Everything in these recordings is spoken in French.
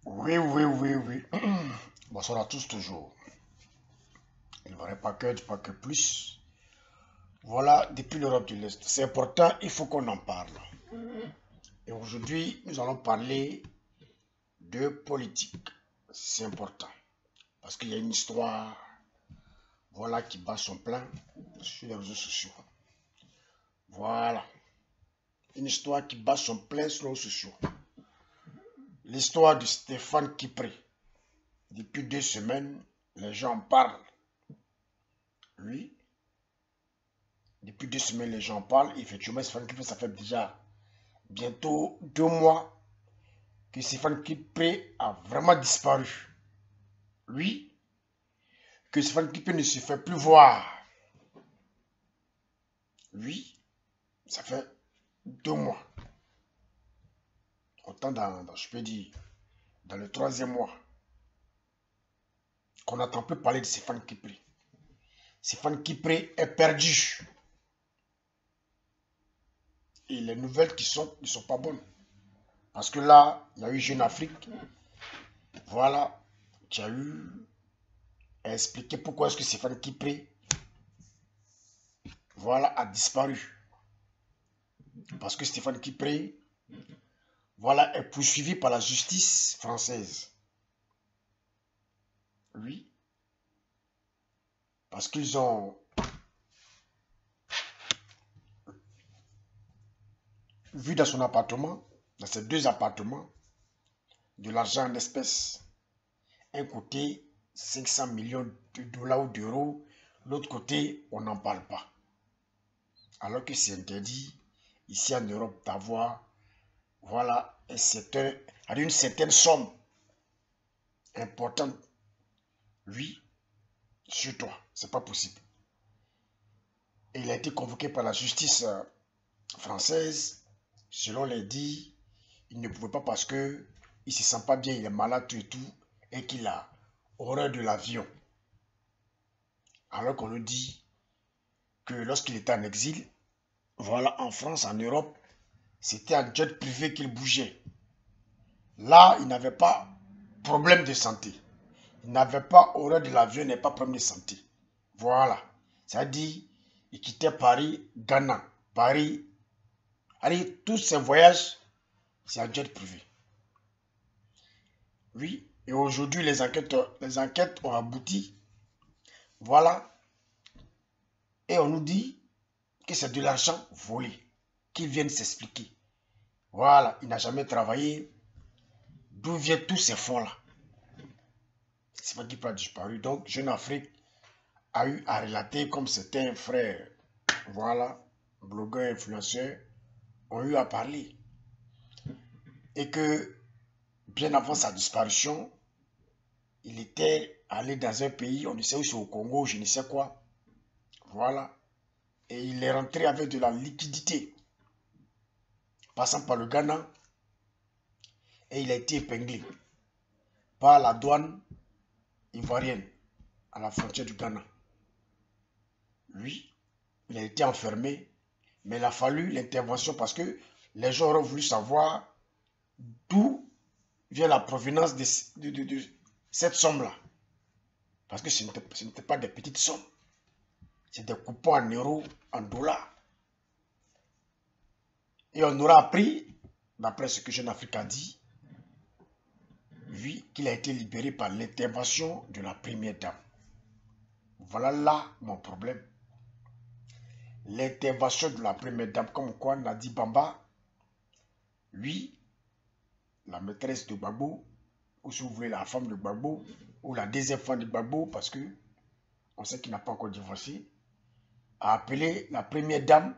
Oui, oui, oui, oui. Bonsoir à tous toujours. Il ne vaudrait pas que plus. Voilà, depuis l'Europe de l'Est. C'est important, il faut qu'on en parle. Et aujourd'hui, nous allons parler de politique. C'est important. Parce qu'il y a une histoire, voilà, qui bat son plein sur les réseaux sociaux. Voilà. Une histoire qui bat son plein sur les réseaux sociaux. L'histoire de Stéphane Kipré. Depuis 2 semaines, les gens en parlent. Lui, depuis 2 semaines, les gens en parlent. Effectivement, Stéphane Kipré, ça fait déjà bientôt 2 mois que Stéphane Kipré a vraiment disparu. Lui, que Stéphane Kipré ne se fait plus voir. Lui, ça fait 2 mois. Autant je peux dire, dans le 3e mois, qu'on n'entend plus parler de Stéphane Kipré. Stéphane Kipré est perdu. Et les nouvelles ne sont pas bonnes. Parce que là, il y a eu Jeune Afrique. Voilà, qui a eu à expliquer pourquoi est-ce que Stéphane Kipré, voilà, a disparu. Parce que Stéphane Kipré, voilà, est poursuivi par la justice française. Oui. Parce qu'ils ont vu dans son appartement, dans ses 2 appartements, de l'argent en espèces. Un côté, 500 millions de dollars ou d'euros. L'autre côté, on n'en parle pas. Alors que c'est interdit, ici en Europe, d'avoir, voilà, une certaine somme importante. Oui, sur toi, c'est pas possible. Et il a été convoqué par la justice française. Selon les dits, il ne pouvait pas parce que il se sent pas bien, il est malade et tout, et qu'il a horreur de l'avion. Alors qu'on nous dit que lorsqu'il était en exil, voilà, en France, en Europe, c'était un jet privé qu'il bougeait. Là, il n'avait pas problème de santé. Il n'avait pas horreur de l'avion, il n'avait pas problème de santé. Voilà. C'est-à-dire, il quittait Paris, Ghana, Paris. Allez, tous ces voyages, c'est un jet privé. Oui. Et aujourd'hui, les enquêtes ont abouti. Voilà. Et on nous dit que c'est de l'argent volé. Qu'ils viennent s'expliquer. Voilà. Il n'a jamais travaillé. D'où viennent tous ces fonds-là? C'est pas qu'il peut disparu. Donc, Jeune Afrique a eu à relater comme c'était un frère. Voilà. Blogueur, influenceur ont eu à parler. Et que, bien avant sa disparition, il était allé dans un pays, on ne sait où c'est au Congo, je ne sais quoi. Voilà. Et il est rentré avec de la liquidité, passant par le Ghana. Et il a été épinglé par la douane ivoirienne à la frontière du Ghana. Lui, il a été enfermé, mais il a fallu l'intervention parce que les gens auraient voulu savoir d'où vient la provenance de cette somme-là. Parce que ce n'était pas des petites sommes. C'est des coupons en euros, en dollars. Et on aura appris, d'après ce que Jeune Afrique a dit, oui, qu'il a été libéré par l'intervention de la première dame. Voilà là mon problème. L'intervention de la première dame, comme quoi Nadi Bamba, oui, la maîtresse de Gbagbo, ou si vous voulez la femme de Gbagbo, ou la deuxième femme de Gbagbo, parce que on sait qu'il n'a pas encore divorcé, a appelé la première dame,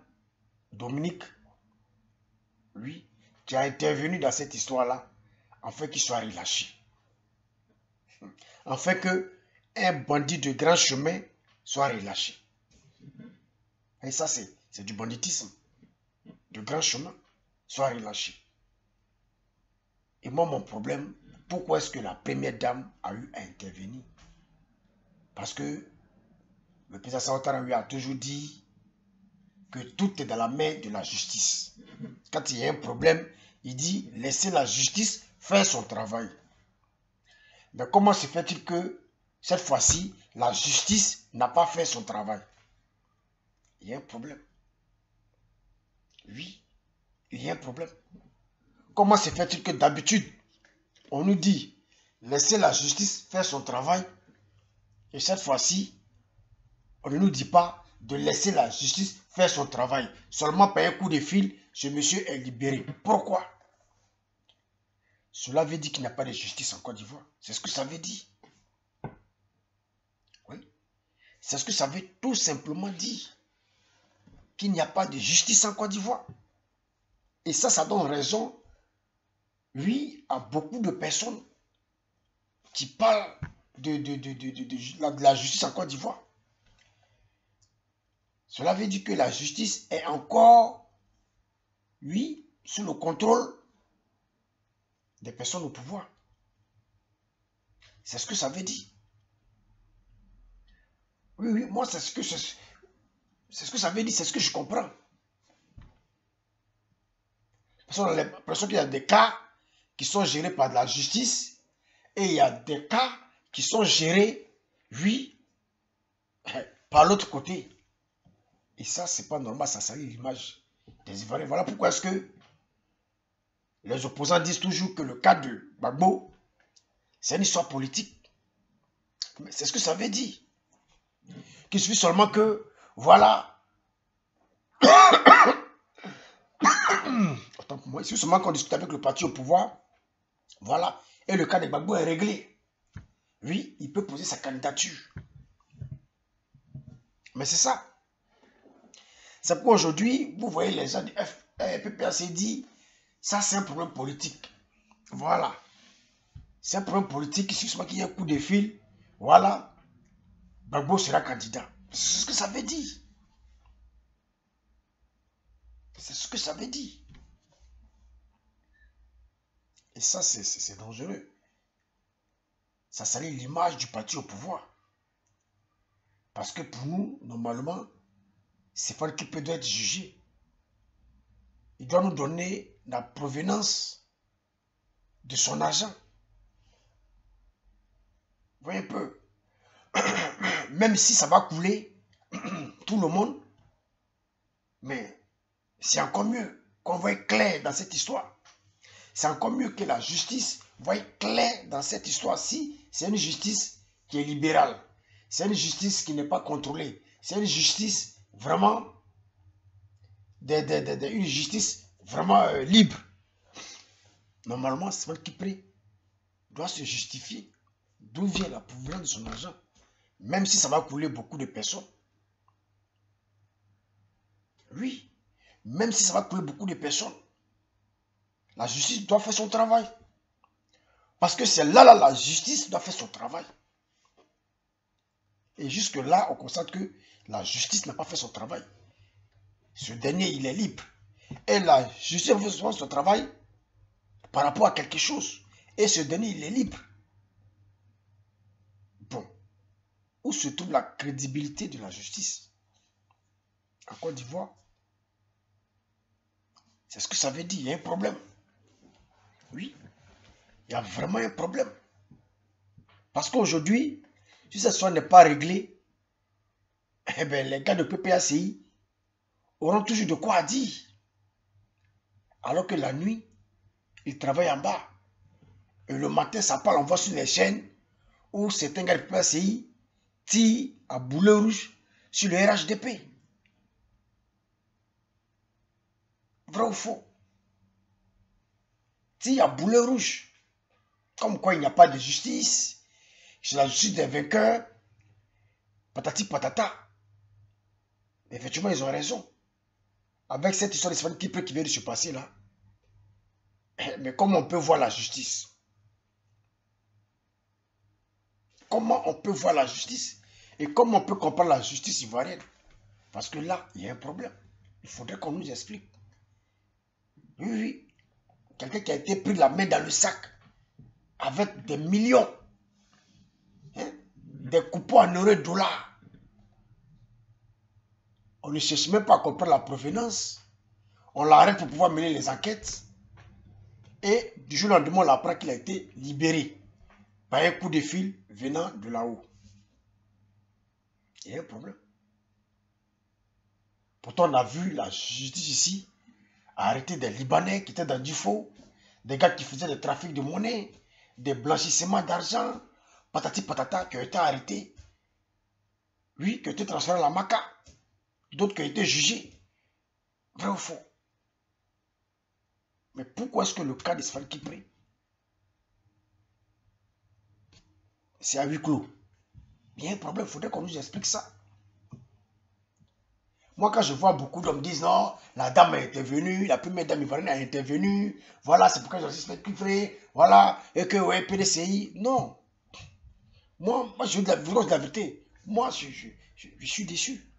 Dominique, lui, qui a intervenu dans cette histoire-là, afin qu'il soit relâché. Afin qu'un bandit de grand chemin soit relâché. Et ça, c'est du banditisme. De grand chemin soit relâché. Et moi, mon problème, pourquoi est-ce que la première dame a eu à intervenir? Parce que le président Ouattara lui a toujours dit que tout est dans la main de la justice. Quand il y a un problème, il dit laissez la justice faire son travail. Mais comment se fait-il que cette fois-ci, la justice n'a pas fait son travail? Il y a un problème. Oui, il y a un problème. Comment se fait-il que d'habitude, on nous dit laissez la justice faire son travail et cette fois-ci, on ne nous dit pas de laisser la justice faire son travail. Seulement par un coup de fil, ce monsieur est libéré. Pourquoi? Cela veut dire qu'il n'y a pas de justice en Côte d'Ivoire. C'est ce que ça veut dire. Oui. C'est ce que ça veut tout simplement dire. Qu'il n'y a pas de justice en Côte d'Ivoire. Et ça donne raison, oui, à beaucoup de personnes qui parlent de la justice en Côte d'Ivoire. Cela veut dire que la justice est encore, oui, sous le contrôle des personnes au pouvoir. C'est ce que ça veut dire. Oui, oui, moi, c'est ce que ça veut dire, c'est ce que je comprends. Parce qu'on a l'impression qu'il y a des cas qui sont gérés par la justice et il y a des cas qui sont gérés, oui, par l'autre côté. Et ça, c'est pas normal, ça salit l'image des Ivoiriens. Voilà pourquoi est-ce que les opposants disent toujours que le cas de Gbagbo, c'est une histoire politique. C'est ce que ça veut dire. Qu'il suffit seulement que, voilà, autant pour moi, il suffit seulement qu'on discute avec le parti au pouvoir, voilà, et le cas de Gbagbo est réglé. Oui, il peut poser sa candidature. Mais c'est ça. C'est pourquoi aujourd'hui, vous voyez les gens du PPAC disent, ça c'est un problème politique. Voilà. C'est un problème politique, il suffit seulement qu'il y ait un coup de fil, voilà, Gbagbo sera candidat. C'est ce que ça veut dire. C'est ce que ça veut dire. Et ça, c'est dangereux. Ça salit l'image du parti au pouvoir. Parce que pour nous, normalement, c'est pas qui peut être jugé. Il doit nous donner la provenance de son argent. Vous voyez un peu. Même si ça va couler tout le monde, mais c'est encore mieux qu'on voit clair dans cette histoire. C'est encore mieux que la justice voie clair dans cette histoire-ci. C'est une justice qui est libérale. C'est une justice qui n'est pas contrôlée. C'est une justice vraiment, une justice vraiment libre. Normalement, c'est celui qui doit se justifier d'où vient la provenance de son argent. Même si ça va couler beaucoup de personnes. Oui, même si ça va couler beaucoup de personnes. La justice doit faire son travail. Parce que c'est là, la justice doit faire son travail. Et jusque-là, on constate que la justice n'a pas fait son travail. Ce dernier, il est libre. Et la justice a fait son travail par rapport à quelque chose. Et ce dernier, il est libre. Bon. Où se trouve la crédibilité de la justice? En Côte d'Ivoire, c'est ce que ça veut dire. Il y a un problème. Oui. Il y a vraiment un problème. Parce qu'aujourd'hui, si cette histoire n'est pas réglée, eh bien, les gars de PPACI auront toujours de quoi dire. Alors que la nuit, ils travaillent en bas. Et le matin, ça parle, on voit sur les chaînes où certains gars de PPACI tirent à boulet rouge sur le RHDP. Vrai ou faux? Tirent à boulet rouge. Comme quoi il n'y a pas de justice. C'est la justice des vainqueurs. Patati patata. Mais effectivement, ils ont raison. Avec cette histoire de qui vient de se passer là. Mais comment on peut voir la justice? Comment on peut voir la justice? Et comment on peut comprendre la justice ivoirienne? Parce que là, il y a un problème. Il faudrait qu'on nous explique. Oui, oui. Quelqu'un qui a été pris la main dans le sac avec des millions. Hein? Des coupons en euros et dollars. On ne cherche même pas à comprendre la provenance. On l'arrête pour pouvoir mener les enquêtes. Et du jour au lendemain, on apprend qu'il a été libéré par un coup de fil venant de là-haut. Il y a un problème. Pourtant, on a vu la justice ici arrêter des Libanais qui étaient dans du faux, des gars qui faisaient des trafics de monnaie, des blanchissements d'argent, patati patata, qui ont été arrêtés. Oui, qui ont été transférés à la Maca. D'autres qui ont été jugés. Vrai ou faux? Mais pourquoi est-ce que le cas de Stéphane Kipré, c'est à huis clos? Il y a un problème, il faudrait qu'on nous explique ça. Moi, quand je vois beaucoup d'hommes dire non, la dame est intervenue, la première dame ivoirienne est intervenue, voilà, c'est pourquoi j'ai Stéphane Kipré, voilà, et que, ouais, PDCI. Non. Moi je veux de la vérité. Moi, je suis déçu.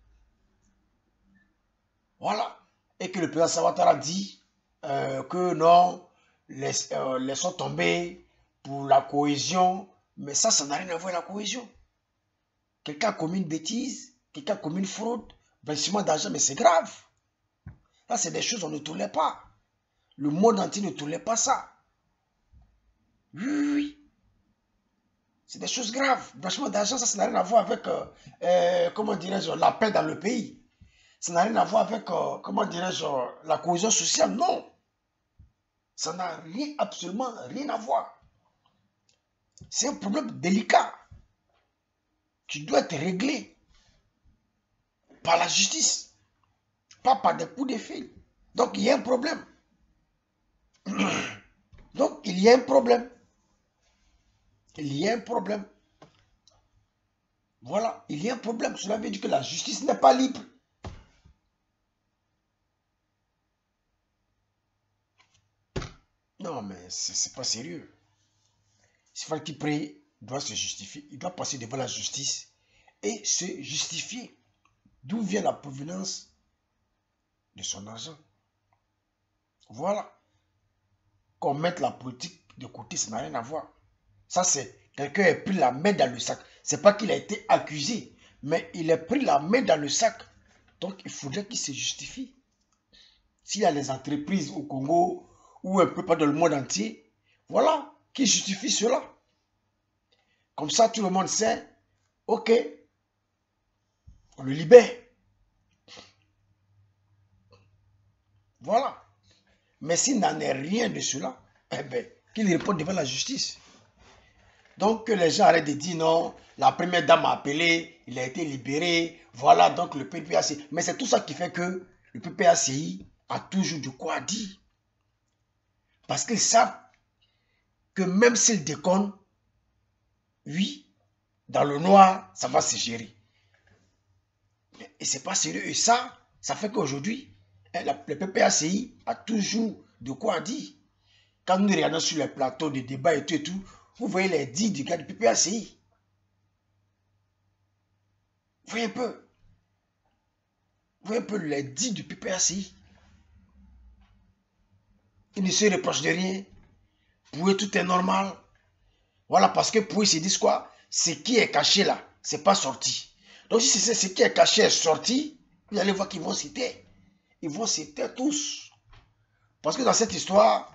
Voilà. Et que le président Ouattara dit que non, laissons tomber pour la cohésion. Mais ça n'a rien à voir avec la cohésion. Quelqu'un a commis une bêtise, quelqu'un a commis une fraude, blanchiment d'argent, mais c'est grave. Là, c'est des choses qu'on ne tolère pas. Le monde entier ne tolère pas ça. Oui, oui, oui. C'est des choses graves. Blanchiment d'argent, ça n'a rien à voir avec, comment dirais-je, la paix dans le pays. Ça n'a rien à voir avec, comment dirais-je, la cohésion sociale. Non. Ça n'a rien, absolument rien à voir. C'est un problème délicat qui doit être réglé par la justice, pas par des coups de fil. Donc, il y a un problème. Donc, il y a un problème. Il y a un problème. Voilà, il y a un problème. Cela veut dire que la justice n'est pas libre. Non, mais c'est pas sérieux. Stéphane Kipré doit se justifier. Il doit passer devant la justice et se justifier. D'où vient la provenance de son argent. Voilà. Qu'on mette la politique de côté, ça n'a rien à voir. Ça, c'est quelqu'un qui a pris la main dans le sac. C'est pas qu'il a été accusé, mais il a pris la main dans le sac. Donc, il faudrait qu'il se justifie. S'il y a les entreprises au Congo ou un peu pas dans le monde entier, voilà, qu'il justifie cela. Comme ça, tout le monde sait, ok, on le libère. Voilà. Mais s'il n'en est rien de cela, eh bien, qu'il réponde devant la justice. Donc, que les gens arrêtent de dire non, la première dame a appelé, il a été libéré, voilà, donc le PPACI. Mais c'est tout ça qui fait que le PPACI a toujours de quoi dire. Parce qu'ils savent que même s'ils déconnent, oui, dans le noir, ça va se gérer. Et c'est pas sérieux. Et ça fait qu'aujourd'hui, le PPACI a toujours de quoi dire. Quand nous regardons sur les plateaux de débat et tout, vous voyez les dits du gars du PPACI. Vous voyez un peu. Vous voyez un peu les dits du PPACI. Ils ne se reprochent de rien. Pour eux, tout est normal. Voilà, parce que pour eux, ils se disent quoi? Ce qui est caché là, c'est pas sorti. Donc si c'est ce qui est caché est sorti, vous allez voir qu'ils vont citer. Ils vont citer tous. Parce que dans cette histoire,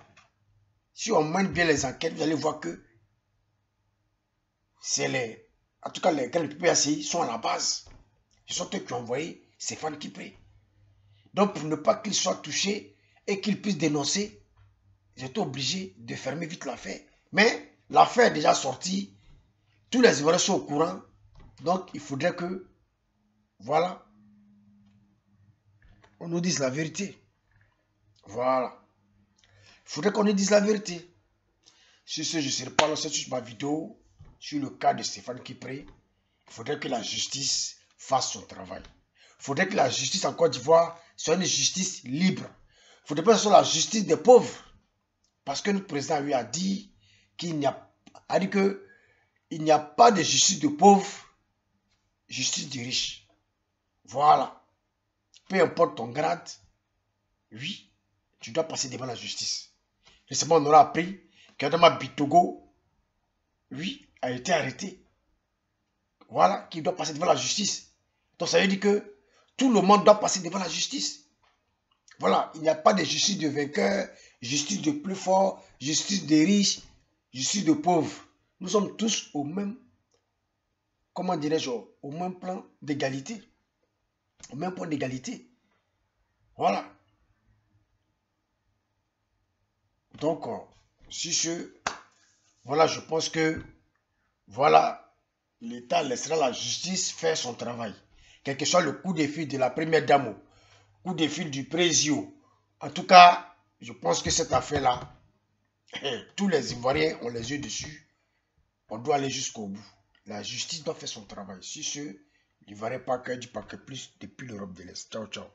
si on mène bien les enquêtes, vous allez voir que c'est les... En tout cas, les gars du PPACI sont à la base. Ce sont eux qui ont envoyé Stéphane Kipré. Donc pour ne pas qu'il soit touché et qu'il puisse dénoncer, ils étaient obligés de fermer vite l'affaire. Mais l'affaire est déjà sortie. Tous les Ivoiriens sont au courant. Donc il faudrait que, voilà, on nous dise la vérité. Voilà. Il faudrait qu'on nous dise la vérité. Sur ce, je ne serai pas là sur ma vidéo sur le cas de Stéphane Kipré. Il faudrait que la justice fasse son travail. Il faudrait que la justice en Côte d'Ivoire soit une justice libre. Il ne faudrait pas que ce soit la justice des pauvres. Parce que notre président lui a dit qu'il n'y a pas de justice de pauvres, justice des riches. Voilà. Peu importe ton grade, oui, tu dois passer devant la justice. Récemment, on aura appris qu'Adama Bitogo, oui, a été arrêté. Voilà, qu'il doit passer devant la justice. Donc ça veut dire que tout le monde doit passer devant la justice. Voilà, il n'y a pas de justice de vainqueur, justice de plus fort, justice des riches, justice de pauvres. Nous sommes tous au même, comment dirais-je, au même plan d'égalité. Au même point d'égalité. Voilà. Donc, si voilà, je pense que, voilà, l'État laissera la justice faire son travail. Quel que soit le coup de fil de la première dame, coup de fil du président. En tout cas, je pense que cette affaire-là, tous les Ivoiriens ont les yeux dessus. On doit aller jusqu'au bout. La justice doit faire son travail. Si ce, l'Ivoirien pas que du paquet plus depuis l'Europe de l'Est. Ciao, ciao.